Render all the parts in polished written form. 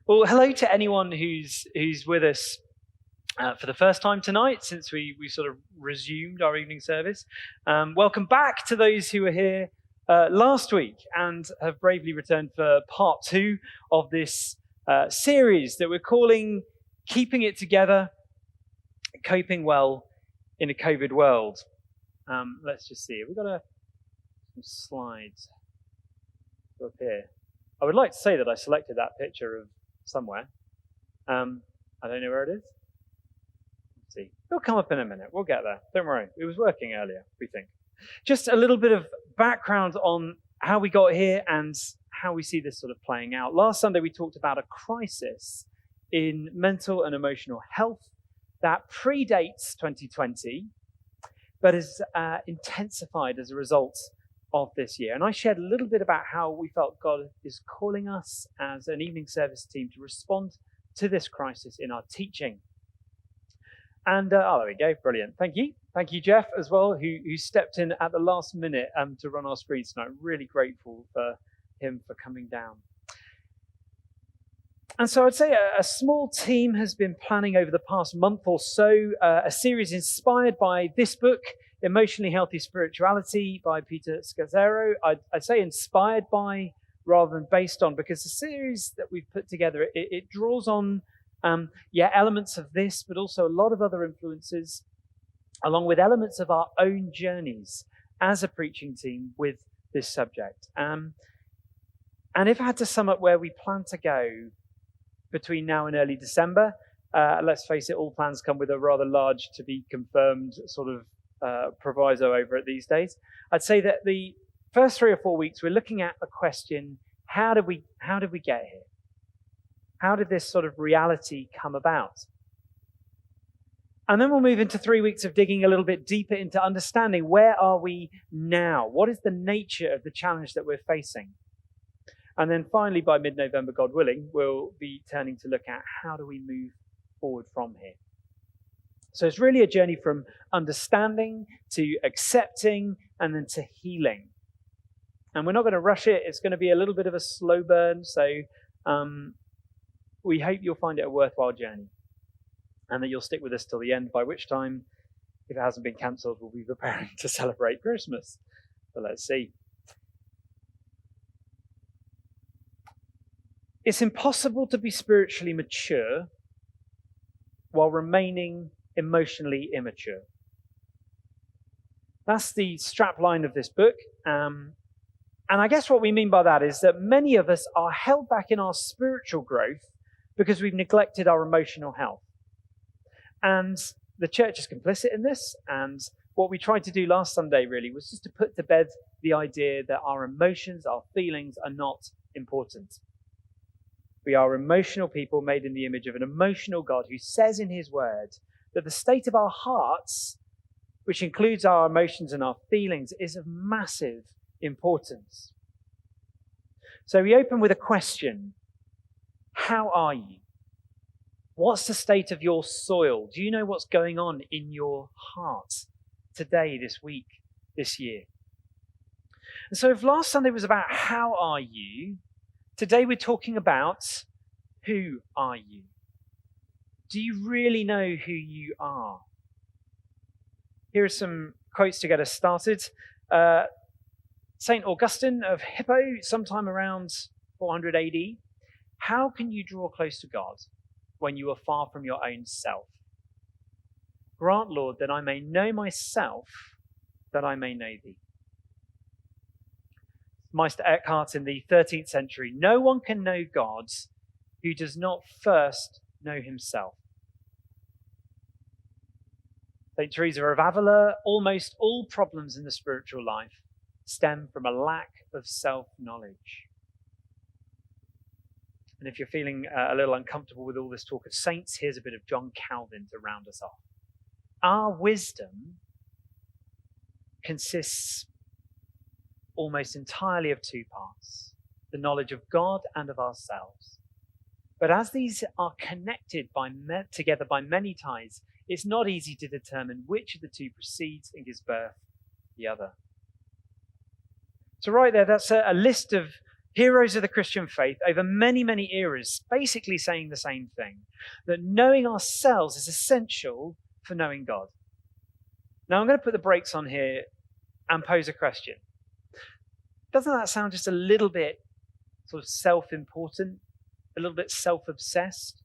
Well, hello to anyone who's with us for the first time tonight since we sort of resumed our evening service. Welcome back to those who were here last week and have bravely returned for part 2 of this series that we're calling Keeping It Together, Coping Well in a COVID World. Let's just see. We've got some slides up here. I would like to say that I selected that picture of somewhere. I don't know where it is. Let's see. It'll come up in a minute. We'll get there. Don't worry. It was working earlier, we think. Just a little bit of background on how we got here and how we see this sort of playing out. Last Sunday, we talked about a crisis in mental and emotional health that predates 2020, but is intensified as a result of this year. And I shared a little bit about how we felt God is calling us as an evening service team to respond to this crisis in our teaching. And there we go, brilliant. Thank you. Thank you, Jeff, as well, who stepped in at the last minute to run our screens tonight. I'm really grateful for him for coming down. And so I'd say a small team has been planning over the past month or so a series inspired by this book, Emotionally Healthy Spirituality by Peter Scazzero. I'd say inspired by rather than based on, because the series that we've put together, it draws on elements of this, but also a lot of other influences, along with elements of our own journeys as a preaching team with this subject. And if I had to sum up where we plan to go between now and early December, let's face it, all plans come with a rather large to be confirmed sort of proviso over it these days. I'd say that the first 3 or 4 weeks we're looking at the question, how did we get here? How did this sort of reality come about? And then we'll move into 3 weeks of digging a little bit deeper into understanding where are we now? What is the nature of the challenge that we're facing? And then finally, by mid-November, God willing, we'll be turning to look at how do we move forward from here. So it's really a journey from understanding to accepting and then to healing. And we're not going to rush it. It's going to be a little bit of a slow burn. So we hope you'll find it a worthwhile journey and that you'll stick with us till the end, by which time, if it hasn't been cancelled, we'll be preparing to celebrate Christmas. But let's see. It's impossible to be spiritually mature while remaining emotionally immature. That's the strapline of this book. And I guess what we mean by that is that many of us are held back in our spiritual growth because we've neglected our emotional health. And the church is complicit in this. And what we tried to do last Sunday really was just to put to bed the idea that our emotions, our feelings are not important. We are emotional people made in the image of an emotional God who says in his word that the state of our hearts, which includes our emotions and our feelings, is of massive importance. So we open with a question. How are you? What's the state of your soil? Do you know what's going on in your heart today, this week, this year? And so if last Sunday was about how are you, today we're talking about who are you? Do you really know who you are? Here are some quotes to get us started. St. Augustine of Hippo, sometime around 400 AD. How can you draw close to God when you are far from your own self? Grant, Lord, that I may know myself, that I may know thee. Meister Eckhart in the 13th century, no one can know God who does not first know himself. St. Teresa of Avila, almost all problems in the spiritual life stem from a lack of self-knowledge. And if you're feeling a little uncomfortable with all this talk of saints, here's a bit of John Calvin to round us off. Our wisdom consists almost entirely of 2 parts, the knowledge of God and of ourselves. But as these are connected together by many ties, it's not easy to determine which of the 2 precedes and gives birth to the other. So right there, that's a list of Heroes of the Christian faith over many, many eras, basically saying the same thing, that knowing ourselves is essential for knowing God. Now, I'm going to put the brakes on here and pose a question. Doesn't that sound just a little bit sort of self-important, a little bit self-obsessed?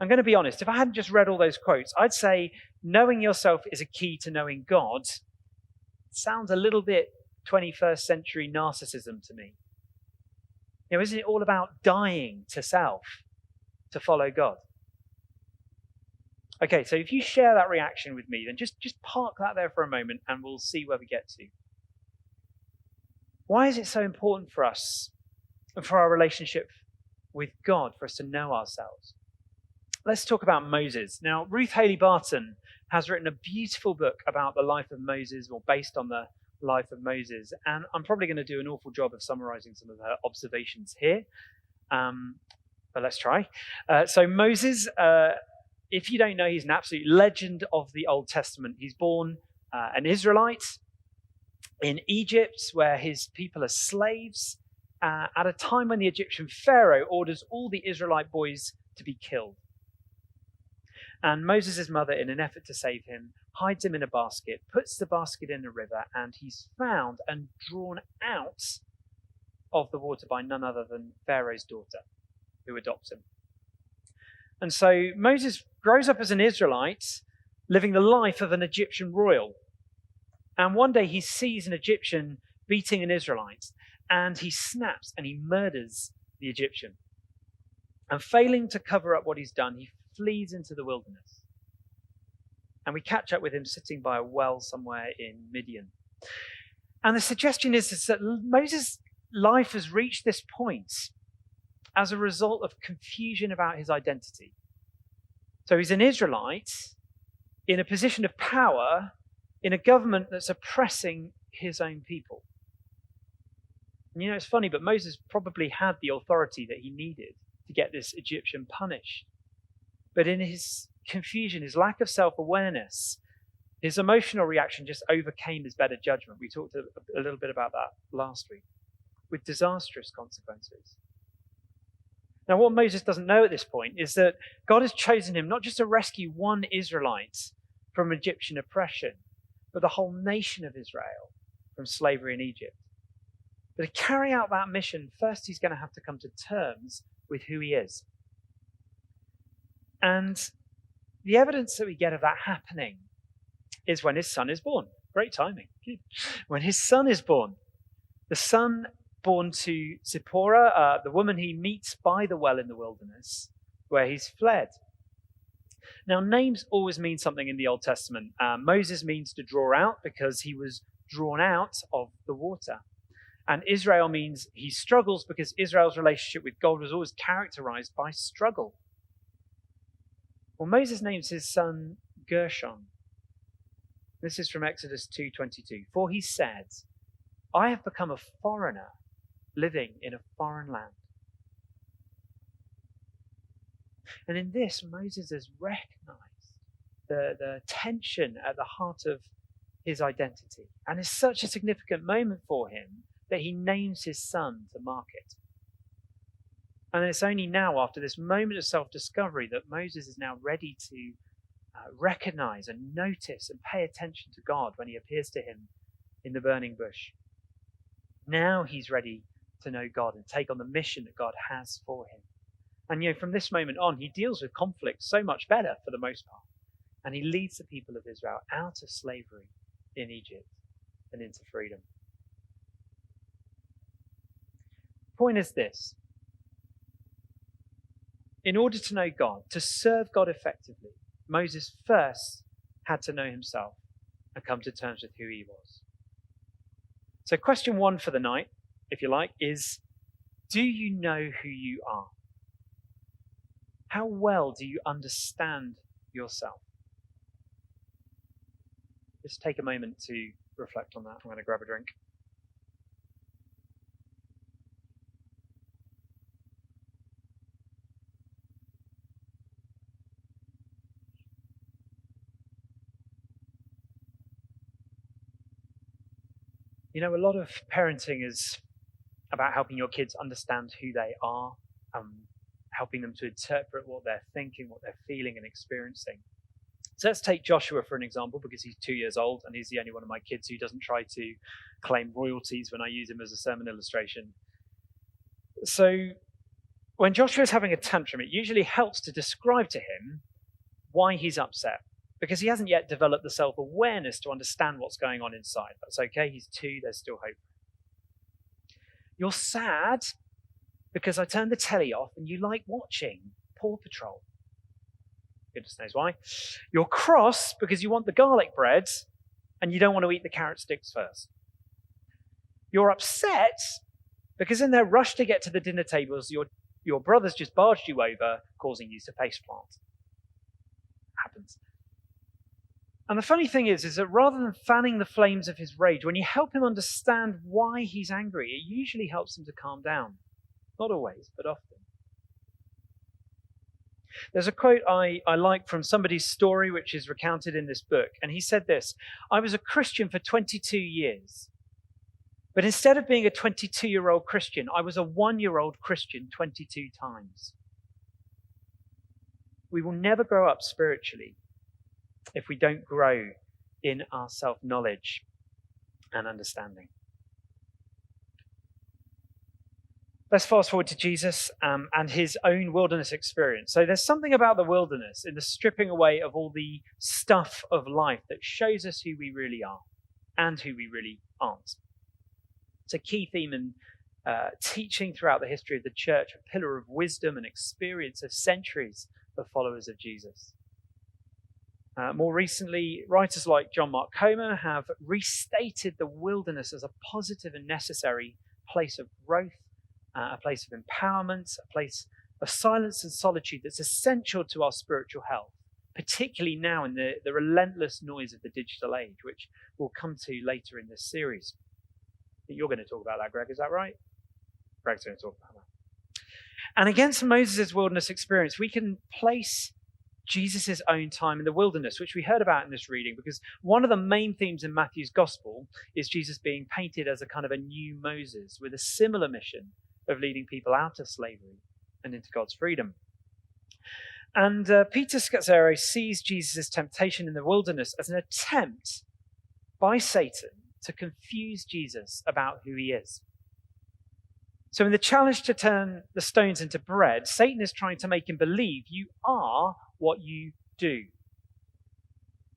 I'm going to be honest, if I hadn't just read all those quotes, I'd say knowing yourself is a key to knowing God. Sounds a little bit 21st century narcissism to me. Isn't it all about dying to self to follow God? Okay, so if you share that reaction with me, then just park that there for a moment and we'll see where we get to. Why is it so important for us and for our relationship with God, for us to know ourselves? Let's talk about Moses. Now, Ruth Haley Barton has written a beautiful book about the life of Moses, or based on the life of Moses, and I'm probably going to do an awful job of summarizing some of her observations here, but let's try. So Moses, if you don't know, he's an absolute legend of the Old Testament. He's born an Israelite in Egypt, where his people are slaves, at a time when the Egyptian Pharaoh orders all the Israelite boys to be killed. And Moses' mother, in an effort to save him, hides him in a basket, puts the basket in a river, and he's found and drawn out of the water by none other than Pharaoh's daughter, who adopts him. And so Moses grows up as an Israelite, living the life of an Egyptian royal. And one day he sees an Egyptian beating an Israelite, and he snaps and he murders the Egyptian. And failing to cover up what he's done, he flees into the wilderness. And we catch up with him sitting by a well somewhere in Midian. And the suggestion is that Moses' life has reached this point as a result of confusion about his identity. So he's an Israelite in a position of power in a government that's oppressing his own people. And it's funny, but Moses probably had the authority that he needed to get this Egyptian punished. But in his confusion, his lack of self-awareness, his emotional reaction just overcame his better judgment. We talked a little bit about that last week, with disastrous consequences. Now, what Moses doesn't know at this point is that God has chosen him not just to rescue one Israelite from Egyptian oppression, but the whole nation of Israel from slavery in Egypt. But to carry out that mission, first he's going to have to come to terms with who he is. And the evidence that we get of that happening is when his son is born. Great timing. When his son is born. The son born to Zipporah, the woman he meets by the well in the wilderness, where he's fled. Now, names always mean something in the Old Testament. Moses means to draw out because he was drawn out of the water. And Israel means he struggles because Israel's relationship with God was always characterized by struggle. Well, Moses names his son Gershon. This is from Exodus 2:22. For he said, I have become a foreigner living in a foreign land. And in this, Moses has recognized the tension at the heart of his identity. And it's such a significant moment for him that he names his son to mark it. And it's only now, after this moment of self-discovery, that Moses is now ready to recognize and notice and pay attention to God when he appears to him in the burning bush. Now he's ready to know God and take on the mission that God has for him. And from this moment on, he deals with conflict so much better for the most part. And he leads the people of Israel out of slavery in Egypt and into freedom. Point is this. In order to know God, to serve God effectively, Moses first had to know himself and come to terms with who he was. So question 1 for the night, if you like, is, do you know who you are? How well do you understand yourself? Just take a moment to reflect on that. I'm going to grab a drink. A lot of parenting is about helping your kids understand who they are, helping them to interpret what they're thinking, what they're feeling and experiencing. So let's take Joshua for an example, because he's 2 years old and he's the only one of my kids who doesn't try to claim royalties when I use him as a sermon illustration. So when Joshua is having a tantrum, it usually helps to describe to him why he's upset, because he hasn't yet developed the self-awareness to understand what's going on inside. That's okay, he's 2, there's still hope. You're sad because I turned the telly off and you like watching Paw Patrol. Goodness knows why. You're cross because you want the garlic bread and you don't want to eat the carrot sticks first. You're upset because in their rush to get to the dinner tables, your brother's just barged you over, causing you to faceplant. Happens. And the funny thing is that rather than fanning the flames of his rage, when you help him understand why he's angry, it usually helps him to calm down. Not always, but often. There's a quote I like from somebody's story, which is recounted in this book. And he said this: I was a Christian for 22 years. But instead of being a 22-year-old Christian, I was a 1-year-old Christian 22 times. We will never grow up spiritually if we don't grow in our self-knowledge and understanding. Let's fast forward to Jesus and his own wilderness experience. So there's something about the wilderness in the stripping away of all the stuff of life that shows us who we really are and who we really aren't. It's a key theme in teaching throughout the history of the church, a pillar of wisdom and experience of centuries of followers of Jesus. More recently, writers like John Mark Comer have restated the wilderness as a positive and necessary place of growth, a place of empowerment, a place of silence and solitude that's essential to our spiritual health, particularly now in the relentless noise of the digital age, which we'll come to later in this series. You're going to talk about that, Greg, is that right? Greg's going to talk about that. And against Moses' wilderness experience, we can place Jesus' own time in the wilderness, which we heard about in this reading, because one of the main themes in Matthew's gospel is Jesus being painted as a kind of a new Moses with a similar mission of leading people out of slavery and into God's freedom. And Peter Scazzero sees Jesus' temptation in the wilderness as an attempt by Satan to confuse Jesus about who he is. So in the challenge to turn the stones into bread, Satan is trying to make him believe you are what you do.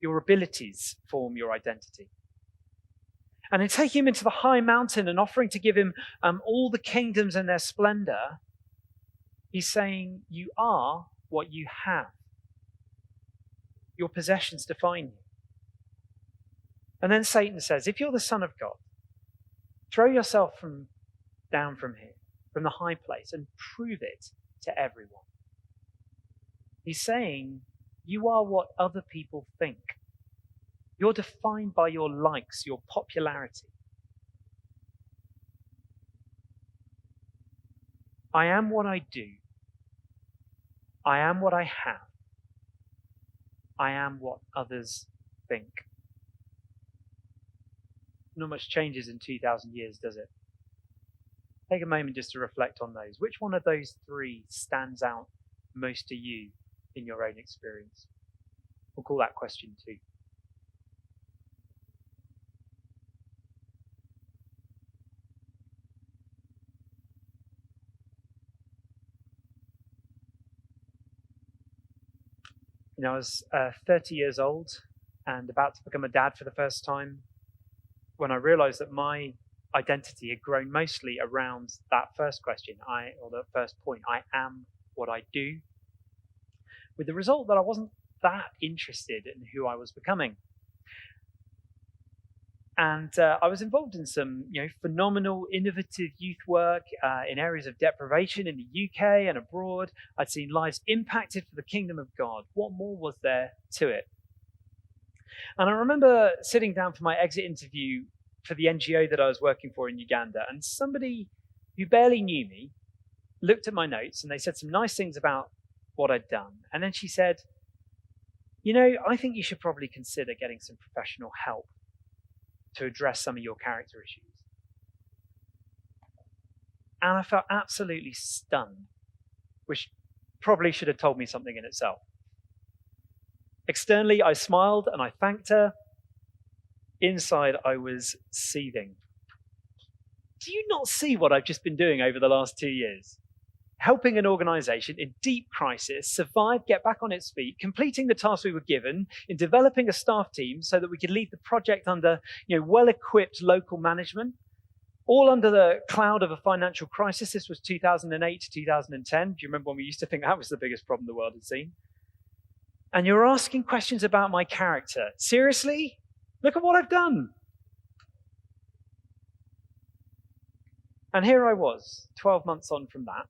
Your abilities form your identity. And in taking him into the high mountain and offering to give him all the kingdoms and their splendor, he's saying you are what you have. Your possessions define you. And then Satan says, if you're the Son of God, throw yourself down from here, from the high place, and prove it to everyone. He's saying, you are what other people think. You're defined by your likes, your popularity. I am what I do. I am what I have. I am what others think. Not much changes in 2,000 years, does it? Take a moment just to reflect on those. Which one of those three stands out most to you in your own experience? We'll call that question 2. I was 30 years old and about to become a dad for the first time when I realized that my identity had grown mostly around that first question, or the first point, I am what I do, with the result that I wasn't that interested in who I was becoming. And I was involved in some phenomenal, innovative youth work in areas of deprivation in the UK and abroad. I'd seen lives impacted for the kingdom of God. What more was there to it? And I remember sitting down for my exit interview for the NGO that I was working for in Uganda, and somebody who barely knew me looked at my notes and they said some nice things about what I'd done. And then she said, I think you should probably consider getting some professional help to address some of your character issues. And I felt absolutely stunned, which probably should have told me something in itself. Externally, I smiled and I thanked her. Inside, I was seething. Do you not see what I've just been doing over the last 2 years? Helping an organization in deep crisis survive, get back on its feet, completing the task we were given, in developing a staff team so that we could lead the project under well-equipped local management, all under the cloud of a financial crisis. This was 2008 to 2010. Do you remember when we used to think that was the biggest problem the world had seen? And you're asking questions about my character. Seriously? Look at what I've done. And here I was, 12 months on from that,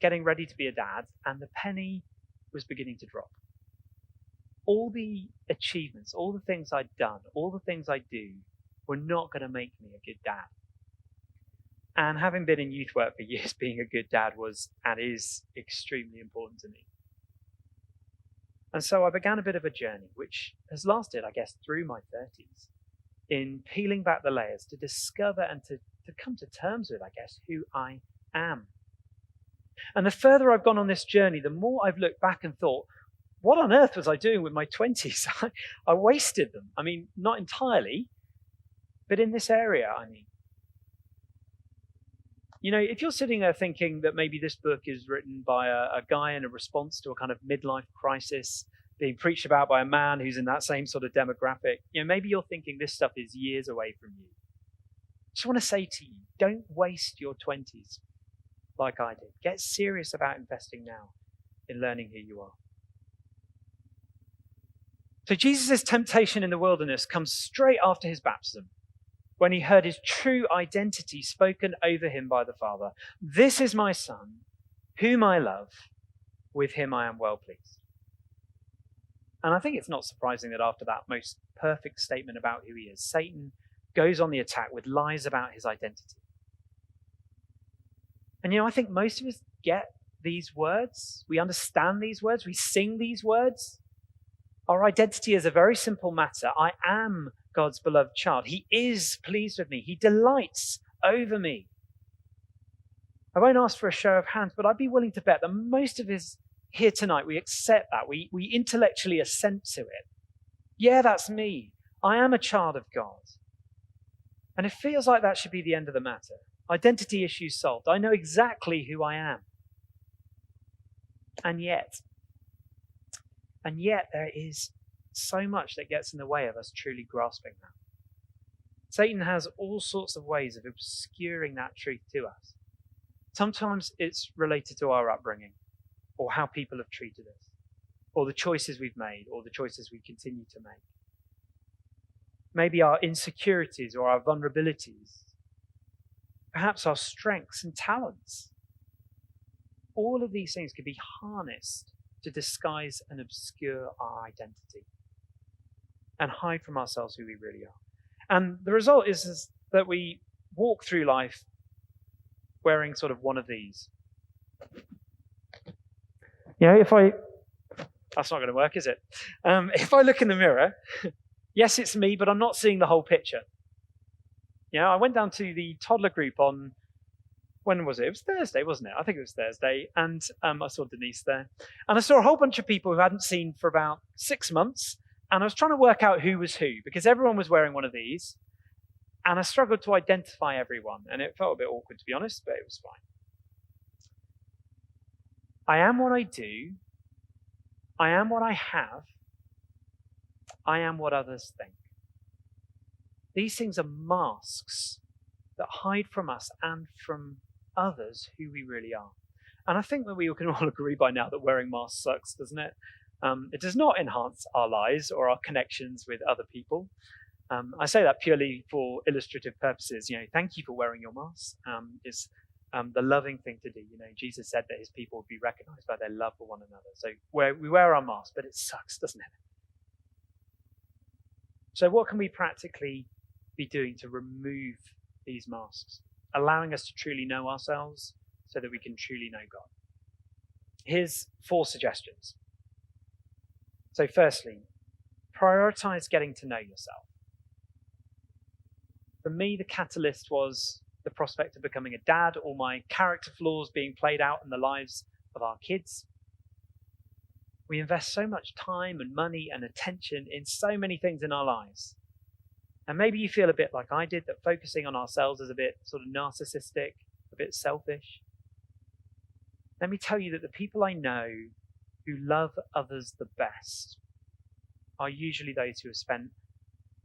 getting ready to be a dad, and the penny was beginning to drop. All the achievements, all the things I'd done, all the things I do were not going to make me a good dad. And having been in youth work for years, being a good dad was and is extremely important to me. And so I began a bit of a journey, which has lasted, I guess, through my 30s, in peeling back the layers to discover and to come to terms with, I guess, who I am. And the further I've gone on this journey, the more I've looked back and thought, what on earth was I doing with my 20s? I wasted them. I mean, not entirely, but in this area, I mean. If you're sitting there thinking that maybe this book is written by a guy in a response to a kind of midlife crisis being preached about by a man who's in that same sort of demographic, maybe you're thinking this stuff is years away from you. I just want to say to you, don't waste your 20s like I did. Get serious about investing now in learning who you are. So Jesus' temptation in the wilderness comes straight after his baptism, when he heard his true identity spoken over him by the Father. This is my Son, whom I love. With him I am well pleased. And I think it's not surprising that after that most perfect statement about who he is, Satan goes on the attack with lies about his identity. And I think most of us get these words. We understand these words. We sing these words. Our identity is a very simple matter. I am God's beloved child. He is pleased with me. He delights over me. I won't ask for a show of hands, but I'd be willing to bet that most of us here tonight, we accept that. We intellectually assent to it. Yeah, that's me. I am a child of God. And it feels like that should be the end of the matter. Identity issues solved. I know exactly who I am. And yet there is so much that gets in the way of us truly grasping that. Satan has all sorts of ways of obscuring that truth to us. Sometimes it's related to our upbringing, or how people have treated us, or the choices we've made, or the choices we continue to make. Maybe our insecurities or our vulnerabilities, perhaps our strengths and talents. All of these things could be harnessed to disguise and obscure our identity and hide from ourselves who we really are. And the result is that we walk through life wearing sort of one of these. That's not going to work, is it? If I look in the mirror, yes, it's me, but I'm not seeing the whole picture. I went down to the toddler group on, when was it? It was Thursday, wasn't it? I think it was Thursday. And I saw Denise there. And I saw a whole bunch of people who I hadn't seen for about 6 months. And I was trying to work out who was who, because everyone was wearing one of these. And I struggled to identify everyone. And it felt a bit awkward, to be honest, but it was fine. I am what I do. I am what I have. I am what others think. These things are masks that hide from us and from others who we really are. And I think that we can all agree by now that wearing masks sucks, doesn't it? It does not enhance our lives or our connections with other people. I say that purely for illustrative purposes. Thank you for wearing your mask. It's the loving thing to do. Jesus said that his people would be recognized by their love for one another. So we wear our masks, but it sucks, doesn't it? So what can we practically be doing to remove these masks, allowing us to truly know ourselves so that we can truly know God? Here's 4 suggestions. So firstly, prioritize getting to know yourself. For me, the catalyst was the prospect of becoming a dad, or my character flaws being played out in the lives of our kids. We invest so much time and money and attention in so many things in our lives. And maybe you feel a bit like I did, that focusing on ourselves is a bit sort of narcissistic, a bit selfish. Let me tell you that the people I know who love others the best are usually those who have spent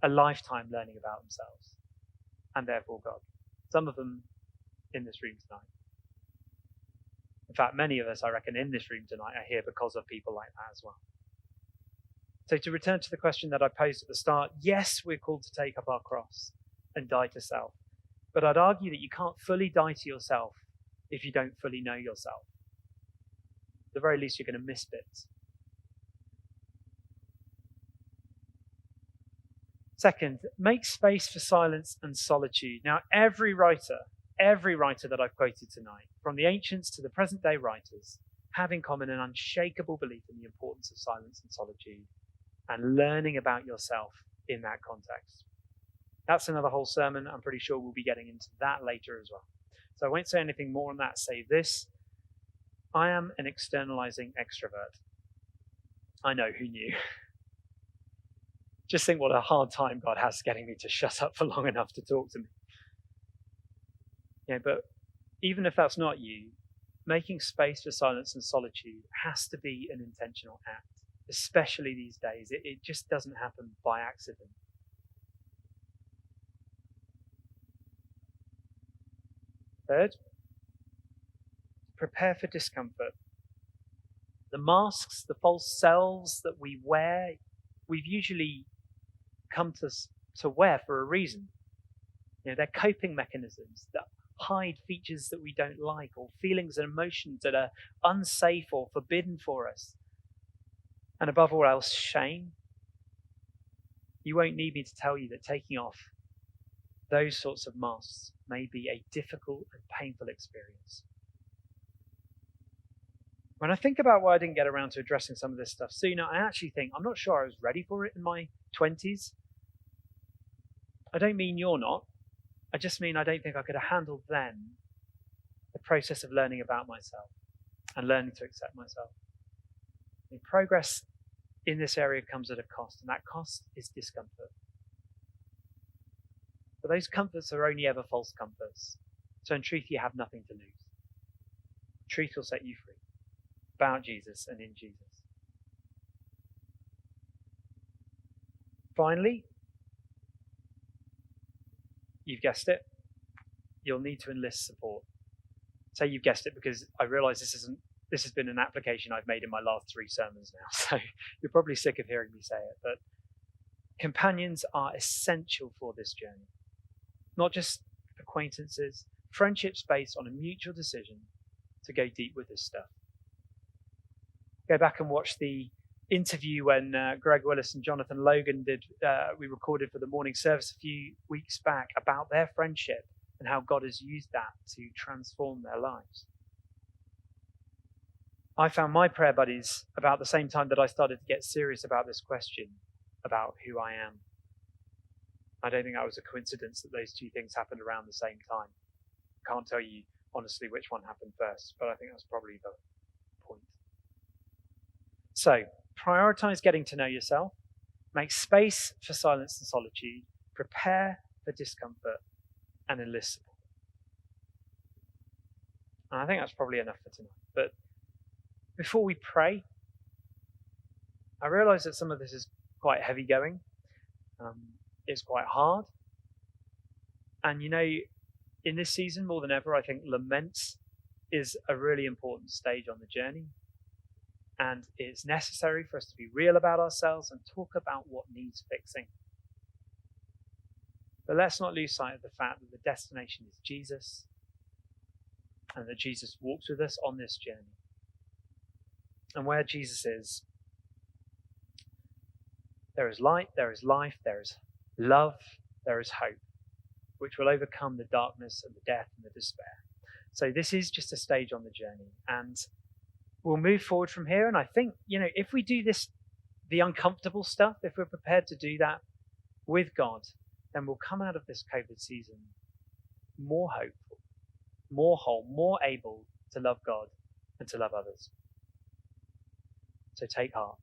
a lifetime learning about themselves and therefore God. Some of them in this room tonight. In fact, many of us, I reckon, in this room tonight are here because of people like that as well. So to return to the question that I posed at the start, yes, we're called to take up our cross and die to self. But I'd argue that you can't fully die to yourself if you don't fully know yourself. At the very least, you're going to miss bits. Second, make space for silence and solitude. Now, every writer that I've quoted tonight, from the ancients to the present day writers, have in common an unshakable belief in the importance of silence and solitude and learning about yourself in that context. That's another whole sermon. I'm pretty sure we'll be getting into that later as well. So I won't say anything more on that, save this. I am an externalizing extrovert. I know, who knew? Just think what a hard time God has getting me to shut up for long enough to talk to me. But even if that's not you, making space for silence and solitude has to be an intentional act, especially these days. It just doesn't happen by accident. Third, prepare for discomfort. The masks, the false selves that we wear, we've usually come to wear for a reason. They're coping mechanisms that hide features that we don't like, or feelings and emotions that are unsafe or forbidden for us. And above all else, shame. You won't need me to tell you that taking off those sorts of masks may be a difficult and painful experience. When I think about why I didn't get around to addressing some of this stuff sooner, I actually think I'm not sure I was ready for it in my 20s. I don't mean you're not. I just mean I don't think I could have handled then the process of learning about myself and learning to accept myself. Progress in this area comes at a cost, and that cost is discomfort. But those comforts are only ever false comforts. So in truth, you have nothing to lose. Truth will set you free about Jesus and in Jesus. Finally, you've guessed it, you'll need to enlist support. Say you've guessed it because I realise this has been an application I've made in my last 3 sermons now, so you're probably sick of hearing me say it, but companions are essential for this journey. Not just acquaintances, friendships based on a mutual decision to go deep with this stuff. Go back and watch the interview when Greg Willis and Jonathan Logan we recorded for the morning service a few weeks back about their friendship and how God has used that to transform their lives. I found my prayer buddies about the same time that I started to get serious about this question about who I am. I don't think that was a coincidence that those 2 things happened around the same time. Can't tell you honestly which one happened first, but I think that's probably the point. So, prioritize getting to know yourself, make space for silence and solitude, prepare for discomfort, and enlist support. And I think that's probably enough for tonight. But before we pray, I realize that some of this is quite heavy going. It's quite hard. And in this season, more than ever, I think lament is a really important stage on the journey. And it's necessary for us to be real about ourselves and talk about what needs fixing. But let's not lose sight of the fact that the destination is Jesus, and that Jesus walks with us on this journey. And where Jesus is, there is light, there is life, there is love, there is hope, which will overcome the darkness and the death and the despair. So this is just a stage on the journey, and we'll move forward from here. And I think, if we do this, the uncomfortable stuff, if we're prepared to do that with God, then we'll come out of this COVID season more hopeful, more whole, more able to love God and to love others. So take heart.